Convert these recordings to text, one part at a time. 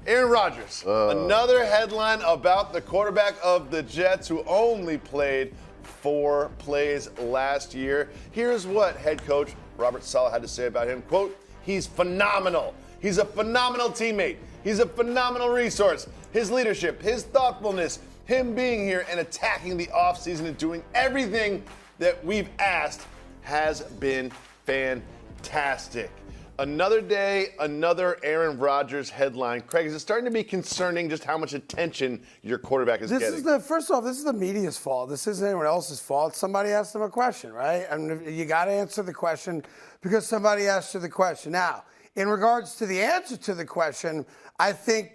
Aaron Rodgers, another headline about the quarterback of the Jets who only played 4 plays last year. Here's what head coach Robert Saleh had to say about him. Quote, he's phenomenal. He's a phenomenal teammate. He's a phenomenal resource. His leadership, his thoughtfulness, him being here and attacking the offseason and doing everything that we've asked has been fantastic. Another day, another Aaron Rodgers headline. Craig, is it starting to be concerning just how much attention your quarterback is getting? First off, this is the media's fault. This isn't anyone else's fault. Somebody asked them a question, right? And you got to answer the question because somebody asked you the question. Now, in regards to the answer to the question, I think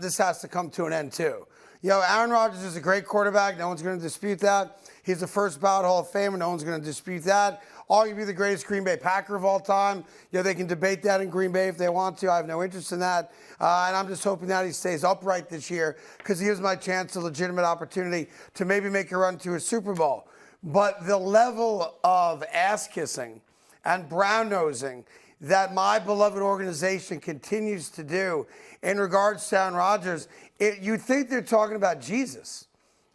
this has to come to an end too. Aaron Rodgers is a great quarterback. No one's going to dispute that. He's the first ballot Hall of Famer. No one's going to dispute that. Arguably the greatest Green Bay Packer of all time. They can debate that in Green Bay if they want to. I have no interest in that. And I'm just hoping that he stays upright this year because he gives my chance a legitimate opportunity to maybe make a run to a Super Bowl. But the level of ass-kissing and brown-nosing that my beloved organization continues to do in regards to Aaron Rodgers, you'd think they're talking about Jesus.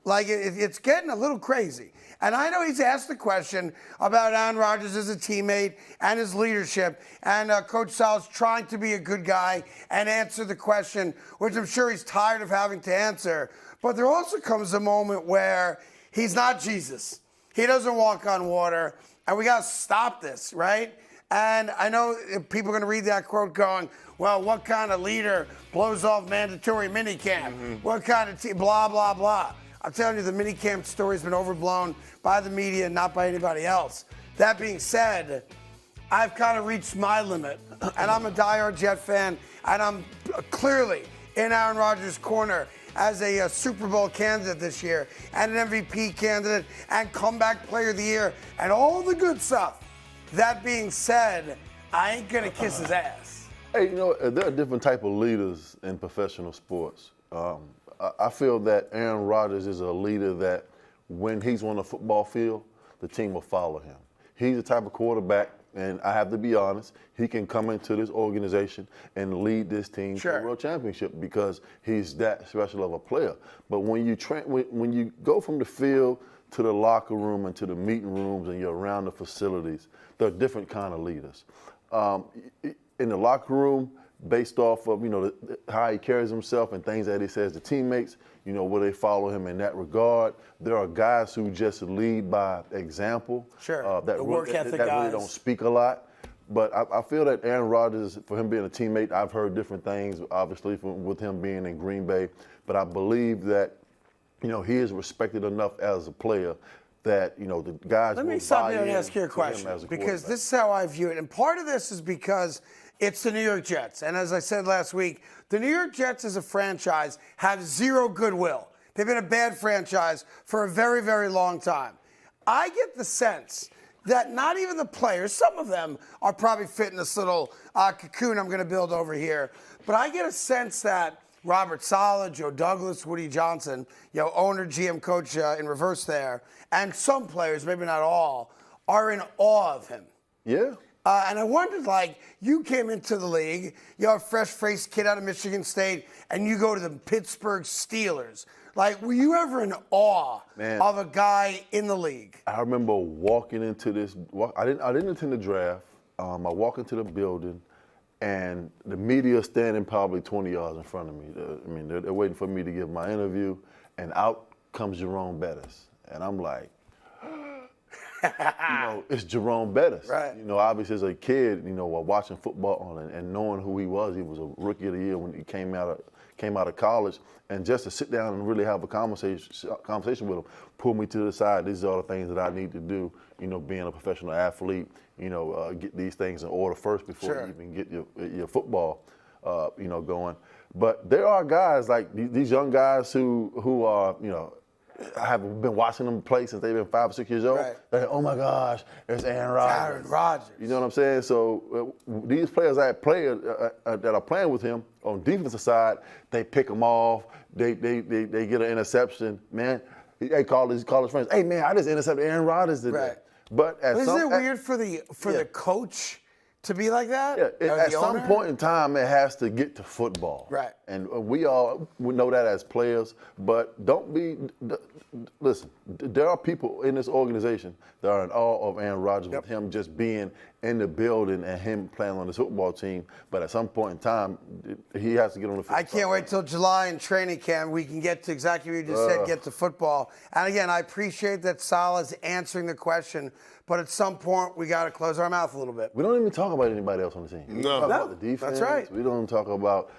Like, it's getting a little crazy. And I know he's asked the question about Aaron Rodgers as a teammate and his leadership, and Coach Saleh's trying to be a good guy and answer the question, which I'm sure he's tired of having to answer. But there also comes a moment where he's not Jesus. He doesn't walk on water, and we got to stop this, right? And I know people are going to read that quote going, well, what kind of leader blows off mandatory minicamp? Mm-hmm. What kind of blah, blah, blah. I'm telling you, the minicamp story's been overblown by the media and not by anybody else. That being said, I've kind of reached my limit, and I'm a diehard Jet fan, and I'm clearly in Aaron Rodgers' corner as a Super Bowl candidate this year, and an MVP candidate, and comeback player of the year, and all the good stuff. That being said, I ain't going to kiss his ass. Hey, there are different type of leaders in professional sports. I feel that Aaron Rodgers is a leader that when he's on the football field, the team will follow him. He's the type of quarterback, and I have to be honest, he can come into this organization and lead this team to a world championship because he's that special of a player. But when you go from the field to the locker room and to the meeting rooms and you're around the facilities, there are different kind of leaders. In the locker room, based off of, how he carries himself and things that he says to teammates, will they follow him in that regard? There are guys who just lead by example. Sure, the work ethic that guys. Really don't speak a lot. But I feel that Aaron Rodgers, for him being a teammate, I've heard different things, obviously, with him being in Green Bay. But I believe that, he is respected enough as a player that, the guys Let me stop you and ask you a question, because this is how I view it. And part of this is because it's the New York Jets. And as I said last week, the New York Jets as a franchise have zero goodwill. They've been a bad franchise for a very, very long time. I get the sense that not even the players, some of them are probably fit in this little cocoon I'm going to build over here, but I get a sense that Robert Saleh, Joe Douglas, Woody Johnson, owner, GM, coach in reverse there, and some players, maybe not all, are in awe of him. Yeah. And I wondered, you came into the league, you're a fresh-faced kid out of Michigan State, and you go to the Pittsburgh Steelers. Were you ever in awe of a guy in the league? I remember walking into this. I didn't attend the draft. I walk into the building, and the media standing probably 20 yards in front of me. They're waiting for me to give my interview, and out comes Jerome Bettis. And I'm like, it's Jerome Bettis. Right. Obviously as a kid, while watching football and knowing who he was a rookie of the year when he came out of college, and just to sit down and really have a conversation with him, pull me to the side. These are all the things that I need to do. Being a professional athlete, get these things in order first before you even get your football, going. But there are guys like these young guys who are, I have been watching them play since they've been 5 or 6 years old. Right. They're like, oh my gosh, there's Aaron Rodgers. Aaron Rodgers. You know what I'm saying? So these players that are playing with him on defensive side, they pick him off. They get an interception. Man, they call his friends. Hey man, I just intercepted Aaron Rodgers today. Right. But isn't it weird for the coach to be like that? Yeah, at some point in time, it has to get to football. Right. And we all know that as players, but listen, there are people in this organization that are in awe of Aaron Rodgers with him just being in the building and him playing on the football team. But at some point in time, he has to get on the field. I can't wait till July in training camp. We can get to exactly what you just said, get to football. And again, I appreciate that Saleh's answering the question, but at some point, we got to close our mouth a little bit. We don't even talk about anybody else on the team. We talk about the defense. That's right. We don't talk about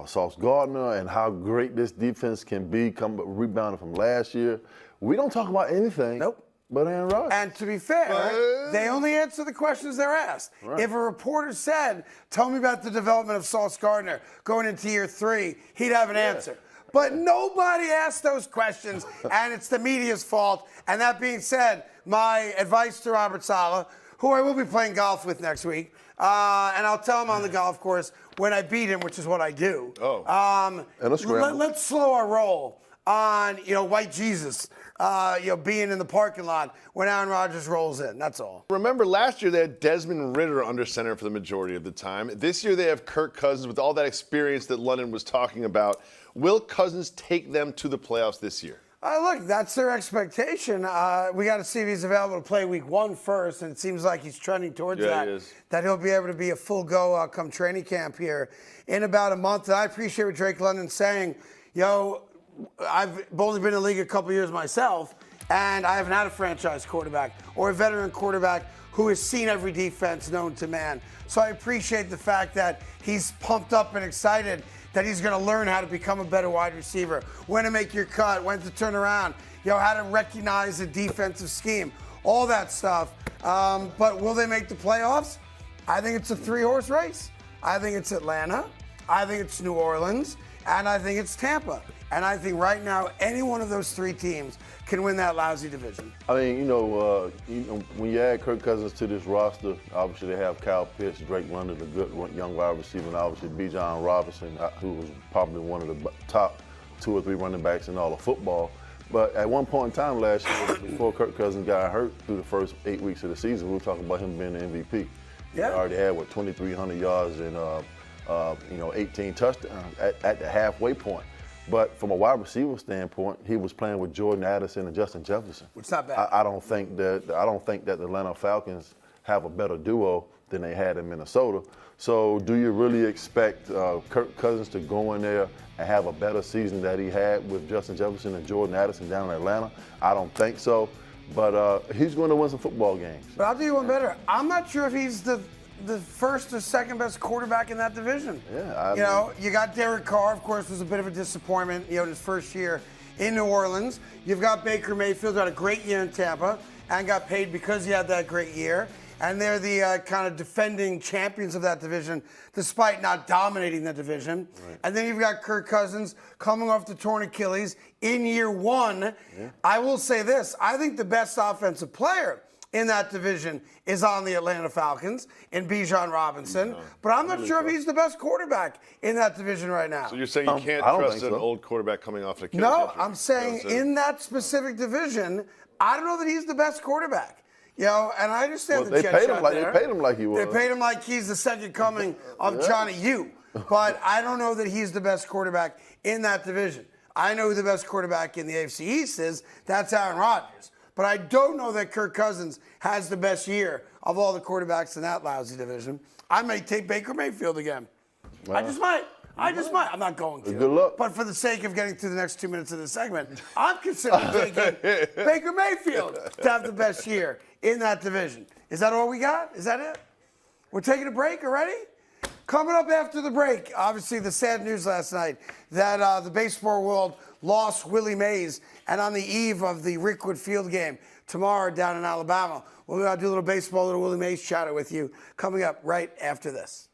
Sauce Gardner and how great this defense can be, rebounding from last year. We don't talk about anything but Aaron Rodgers. And to be fair, they only answer the questions they're asked. Right. If a reporter said, tell me about the development of Sauce Gardner going into year 3, he'd have an answer. But nobody asked those questions, and it's the media's fault. And that being said, my advice to Robert Saleh, who I will be playing golf with next week, and I'll tell him on the golf course when I beat him, which is what I do. Let's slow our roll on, white Jesus, being in the parking lot when Aaron Rodgers rolls in. That's all. Remember, last year they had Desmond Ridder under center for the majority of the time. This year they have Kirk Cousins with all that experience that London was talking about. Will Cousins take them to the playoffs this year? Look, that's their expectation. We got to see if he's available to play week 1 first, and it seems like he's trending towards that. He is. That he'll be able to be a full go come training camp here in about a month. And I appreciate what Drake London's saying. I've only been in the league a couple years myself, and I haven't had a franchise quarterback or a veteran quarterback who has seen every defense known to man. So I appreciate the fact that he's pumped up and excited that he's going to learn how to become a better wide receiver, when to make your cut, when to turn around, how to recognize a defensive scheme, all that stuff. But will they make the playoffs? I think it's a 3-horse race. I think it's Atlanta. I think it's New Orleans. And I think it's Tampa. And I think right now, any one of those 3 teams can win that lousy division. I mean, when you add Kirk Cousins to this roster, obviously they have Kyle Pitts, Drake London, a good young wide receiver, and obviously Bijan Robinson, who was probably one of the top 2 or 3 running backs in all of football. But at one point in time last year, before Kirk Cousins got hurt through the first 8 weeks of the season, we were talking about him being the MVP. Yeah. He already had, 2,300 yards and 18 touchdowns at the halfway point. But from a wide receiver standpoint, he was playing with Jordan Addison and Justin Jefferson. Which is not bad. I don't think that the Atlanta Falcons have a better duo than they had in Minnesota. So do you really expect Kirk Cousins to go in there and have a better season that he had with Justin Jefferson and Jordan Addison down in Atlanta? I don't think so. But he's going to win some football games. But I'll do you one better. I'm not sure if he's the first or second best quarterback in that division. Yeah, you got Derek Carr, of course, was a bit of a disappointment, in his first year in New Orleans. You've got Baker Mayfield, who had a great year in Tampa and got paid because he had that great year. And they're the kind of defending champions of that division, despite not dominating the division. Right. And then you've got Kirk Cousins coming off the torn Achilles in year 1. Yeah. I will say this, I think the best offensive player in that division is on the Atlanta Falcons in Bijan Robinson. But I'm not sure if he's the best quarterback in that division right now. So you're saying you can't trust an old quarterback coming off an Achilles injury? No, I'm saying in that specific division, I don't know that he's the best quarterback. And I understand the jet shot there. They paid him like he was. They paid him like he's the second coming of Johnny U. But I don't know that he's the best quarterback in that division. I know who the best quarterback in the AFC East is. That's Aaron Rodgers. But I don't know that Kirk Cousins has the best year of all the quarterbacks in that lousy division. I may take Baker Mayfield again. Wow. I just might. I'm not going to. Good luck. But for the sake of getting through the next 2 minutes of this segment, I'm considering taking Baker Mayfield to have the best year in that division. Is that all we got? Is that it? We're taking a break already? Coming up after the break, obviously the sad news last night that the baseball world lost Willie Mays, and on the eve of the Rickwood Field game tomorrow down in Alabama, we're going to do a little baseball, little Willie Mays chatter with you coming up right after this.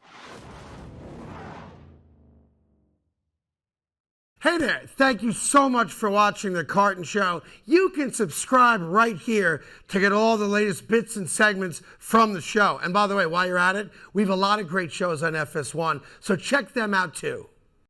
Hey there, thank you so much for watching The Carton Show. You can subscribe right here to get all the latest bits and segments from the show. And by the way, while you're at it, we have a lot of great shows on FS1, so check them out too.